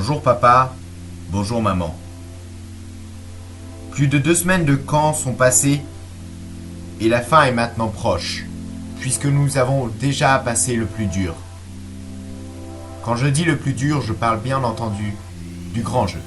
Bonjour papa, bonjour maman. Plus de 2 semaines de camp sont passées et la fin est maintenant proche, puisque nous avons déjà passé le plus dur. Quand je dis le plus dur, je parle bien entendu du grand jeu.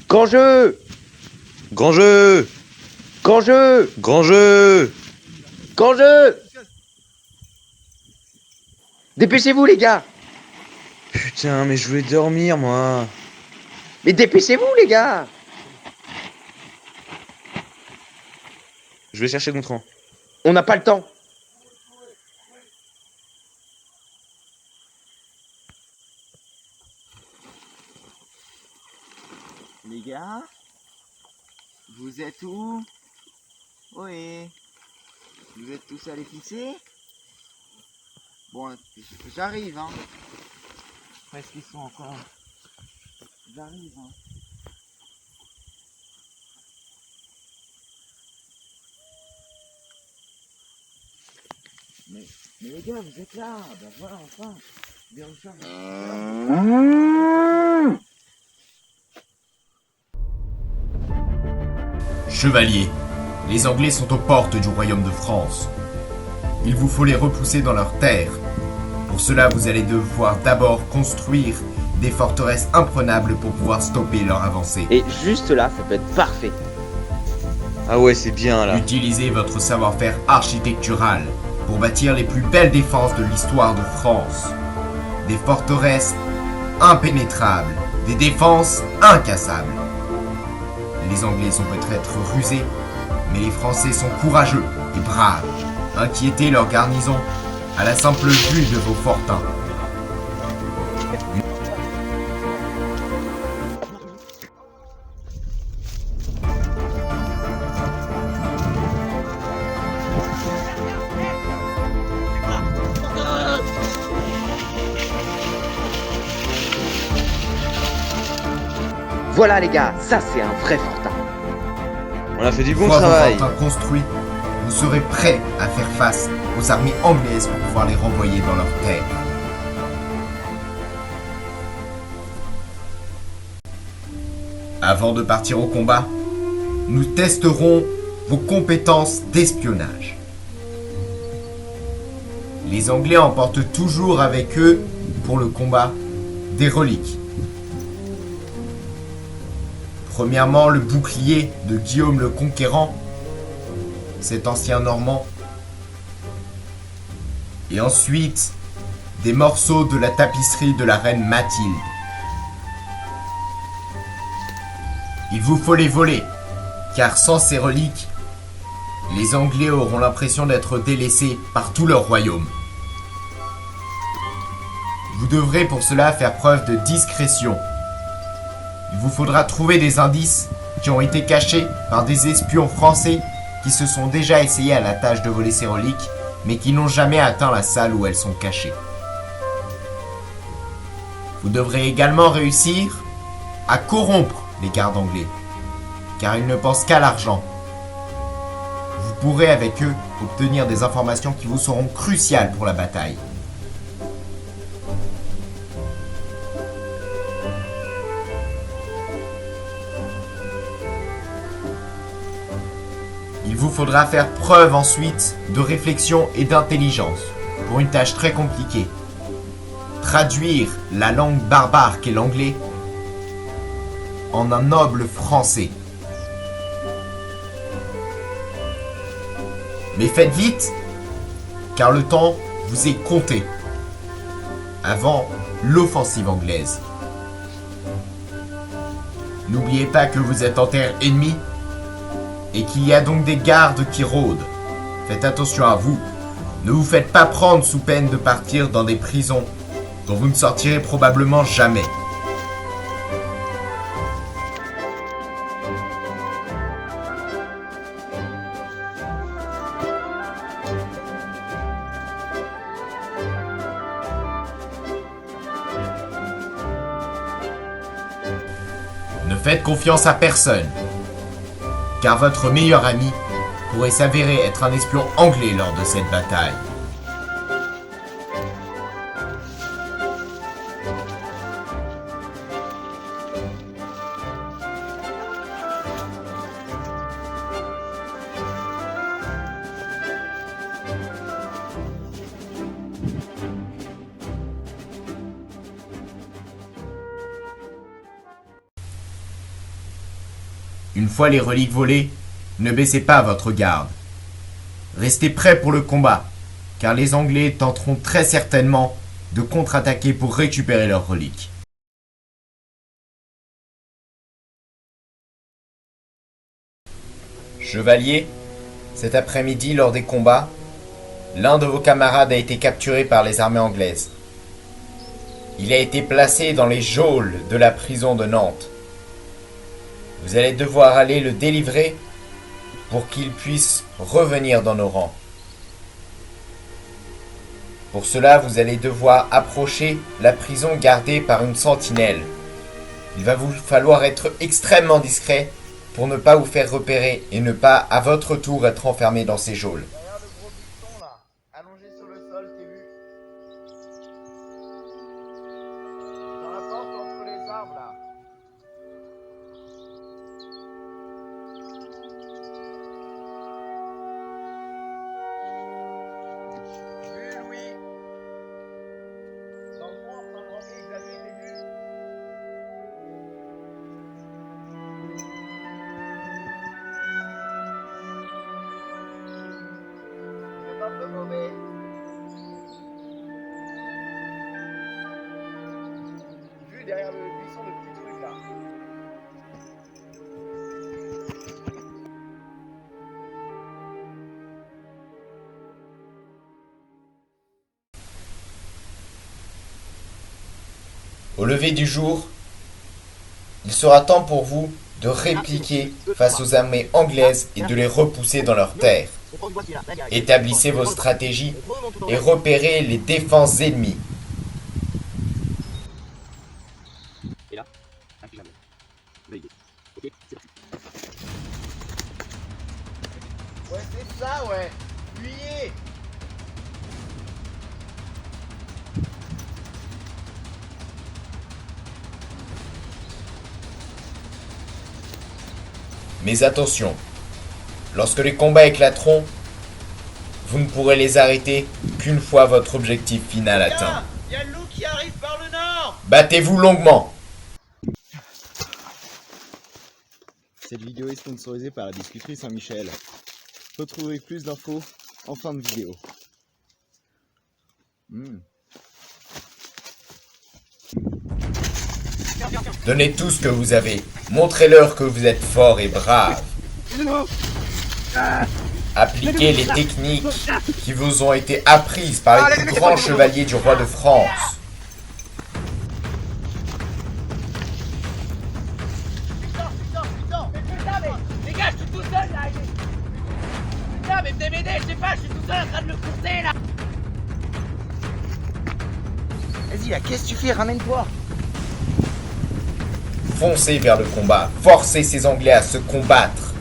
Grand jeu! Grand jeu! Grand jeu! Grand jeu! Grand jeu! Dépêchez-vous les gars! Putain, mais je voulais dormir, moi. Mais dépêchez-vous les gars! Je vais chercher Gontran. On n'a pas le temps. Les gars, vous êtes où? Oui. Vous êtes tous allés pisser? Bon, j'arrive, hein. Où est-ce qu'ils sont encore? J'arrive, hein. Mais les gars, vous êtes là. Ben voilà, enfin. Bien rejoint. Chevaliers, les Anglais sont aux portes du royaume de France. Il vous faut les repousser dans leurs terres. Pour cela, vous allez devoir d'abord construire des forteresses imprenables pour pouvoir stopper leur avancée. Et juste là, ça peut être parfait. Ah ouais, c'est bien, là. Utilisez votre savoir-faire architectural pour bâtir les plus belles défenses de l'histoire de France. Des forteresses impénétrables, des défenses incassables. Les Anglais sont peut-être rusés, mais les Français sont courageux et braves. Inquiétez leur garnison à la simple vue de vos fortins. Voilà les gars, ça c'est un vrai fortin. On a fait du Une bon fois vos travail. fortins construits, vous serez prêts à faire face aux armées anglaises pour pouvoir les renvoyer dans leurs terres. Avant de partir au combat, nous testerons vos compétences d'espionnage. Les Anglais emportent toujours avec eux, pour le combat, des reliques. Premièrement, le bouclier de Guillaume le Conquérant, cet ancien Normand. Et ensuite, des morceaux de la tapisserie de la reine Mathilde. Il vous faut les voler, car sans ces reliques, les Anglais auront l'impression d'être délaissés par tout leur royaume. Vous devrez pour cela faire preuve de discrétion. Il vous faudra trouver des indices qui ont été cachés par des espions français qui se sont déjà essayés à la tâche de voler ces reliques, mais qui n'ont jamais atteint la salle où elles sont cachées. Vous devrez également réussir à corrompre les gardes anglais, car ils ne pensent qu'à l'argent. Vous pourrez avec eux obtenir des informations qui vous seront cruciales pour la bataille. Il vous faudra faire preuve ensuite de réflexion et d'intelligence pour une tâche très compliquée. Traduire la langue barbare qu'est l'anglais en un noble français. Mais faites vite, car le temps vous est compté avant l'offensive anglaise. N'oubliez pas que vous êtes en terre ennemie et qu'il y a donc des gardes qui rôdent. Faites attention à vous. Ne vous faites pas prendre sous peine de partir dans des prisons dont vous ne sortirez probablement jamais. faites confiance à personne, car votre meilleur ami pourrait s'avérer être un espion anglais lors de cette bataille. Une fois les reliques volées, ne baissez pas votre garde. Restez prêts pour le combat, car les Anglais tenteront très certainement de contre-attaquer pour récupérer leurs reliques. Chevalier, cet après-midi lors des combats, l'un de vos camarades a été capturé par les armées anglaises. Il a été placé dans les geôles de la prison de Nantes. Vous allez devoir aller le délivrer pour qu'il puisse revenir dans nos rangs. Pour cela, vous allez devoir approcher la prison gardée par une sentinelle. Il va vous falloir être extrêmement discret pour ne pas vous faire repérer et ne pas, à votre tour, être enfermé dans ces geôles. Regarde le gros piston là, allongé sur le sol, t'es vu? Dans la porte entre les arbres là. Vu Louis? Dans le fond, en train de rentrer Xavier, t'es vu? C'est un peu mauvais. Vu derrière le buisson, le petit truc là. Au lever du jour, il sera temps pour vous de répliquer face aux armées anglaises et de les repousser dans leurs terres. Établissez vos stratégies et repérez les défenses ennemies. Et là, un pyjama. Validé. Ok, c'est parti. Ouais, c'est ça, ouais. Fuyez. Mais attention, lorsque les combats éclateront, vous ne pourrez les arrêter qu'une fois votre objectif final atteint. Il y a le loup qui arrive par le nord. Battez-vous longuement. Cette vidéo est sponsorisée par la Biscuiterie Saint-Michel. Retrouvez plus d'infos en fin de vidéo. Donnez tout ce que vous avez. Montrez-leur que vous êtes fort et brave. Appliquez les techniques qui vous ont été apprises par les plus grands chevaliers du roi de France. Putain, mais les gars, je suis tout seul là. Putain, mais venez m'aider, je sais pas, je suis tout seul en train de le courser là. Vas-y là, qu'est-ce que tu fais? Ramène-toi. Foncez vers le combat. Forcez ces Anglais à se combattre.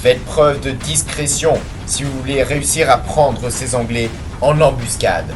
Faites preuve de discrétion si vous voulez réussir à prendre ces Anglais en embuscade.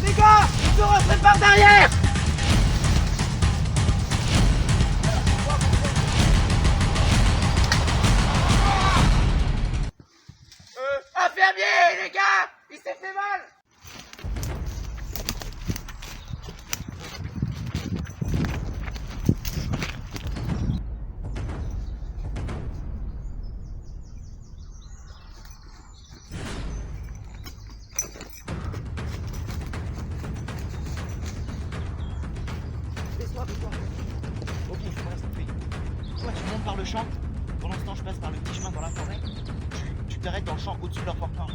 Les gars, ils sont rentrés par derrière. Infirmier, les gars, il s'est fait mal. par le champ. Pendant ce temps, je passe par le petit chemin dans la forêt. Tu t'arrêtes dans le champ au-dessus de leur fortin.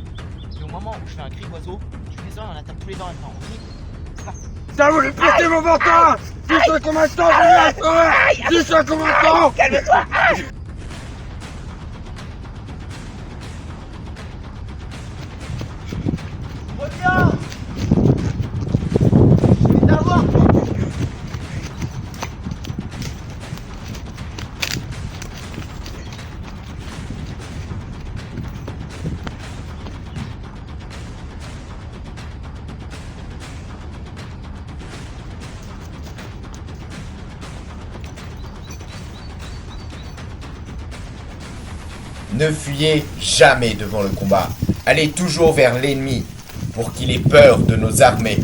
Et au moment où je fais un cri d'oiseau, tu descends et on attaque tous les deux en même temps. Ok ? T'as voulu péter mon ventin! Tu sais combien de temps je vais la faire! Tu sais combien de temps! Calme-toi! Reviens! C'est à voir! Ne fuyez jamais devant le combat. Allez toujours vers l'ennemi pour qu'il ait peur de nos armées.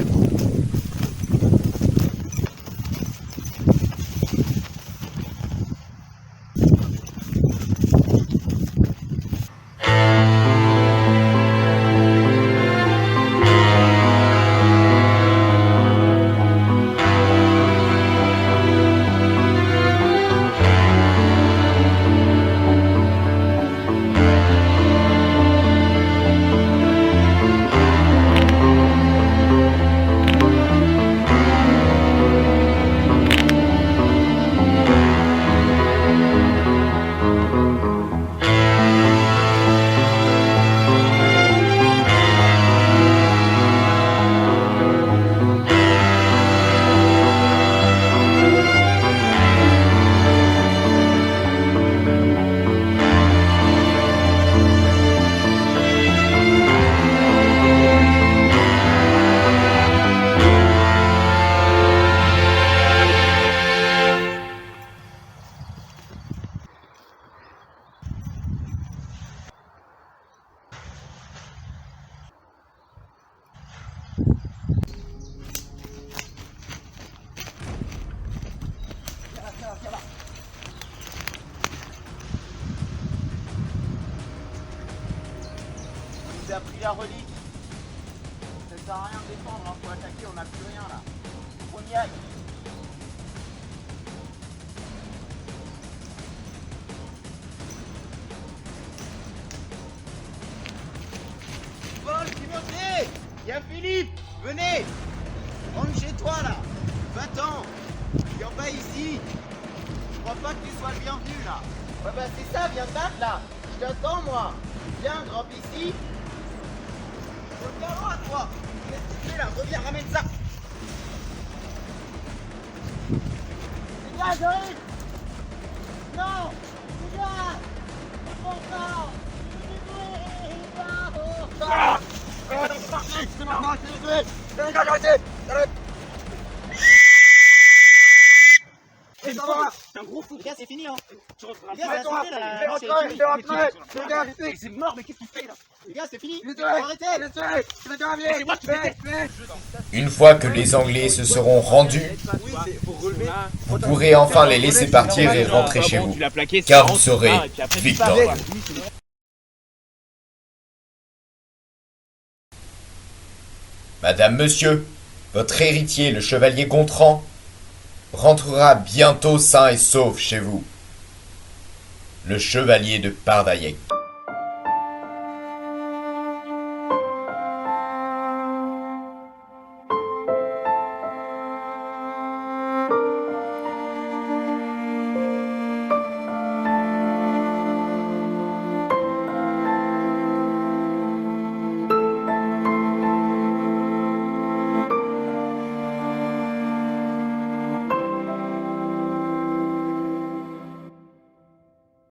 On nous a pris la relique. Ça sert à rien de défendre, hein. Faut attaquer, on n'a plus rien là. On y aille. Paul, Timothée, il y a Philippe, venez. Rentre chez toi là. Va-t'en. Viens pas ici. Je crois pas que tu sois le bienvenu là. Ouais bah c'est ça, viens te là. Je t'attends moi. Viens, grimpe ici. Reviens loin, toi. Qu'est-ce que tu fais là? Reviens, ramène ça. Les gars, j'arrive. Non. Les gars. Encore. Ah, c'est parti. C'est marrant, c'est tué. Les gars, arrêtez. C'est un gros fou, gars, c'est fini, hein. Les gars, c'est mort, mais qu'est-ce que tu fais là? Les gars, c'est fini. Arrêtez. C'est moi qui fais. Une fois que les Anglais se seront rendus, vous pourrez enfin les laisser partir et rentrer chez vous, car vous serez victorieux. Madame, monsieur, votre héritier, le chevalier Gontran, rentrera bientôt sain et sauf chez vous. Le chevalier de Pardailhac.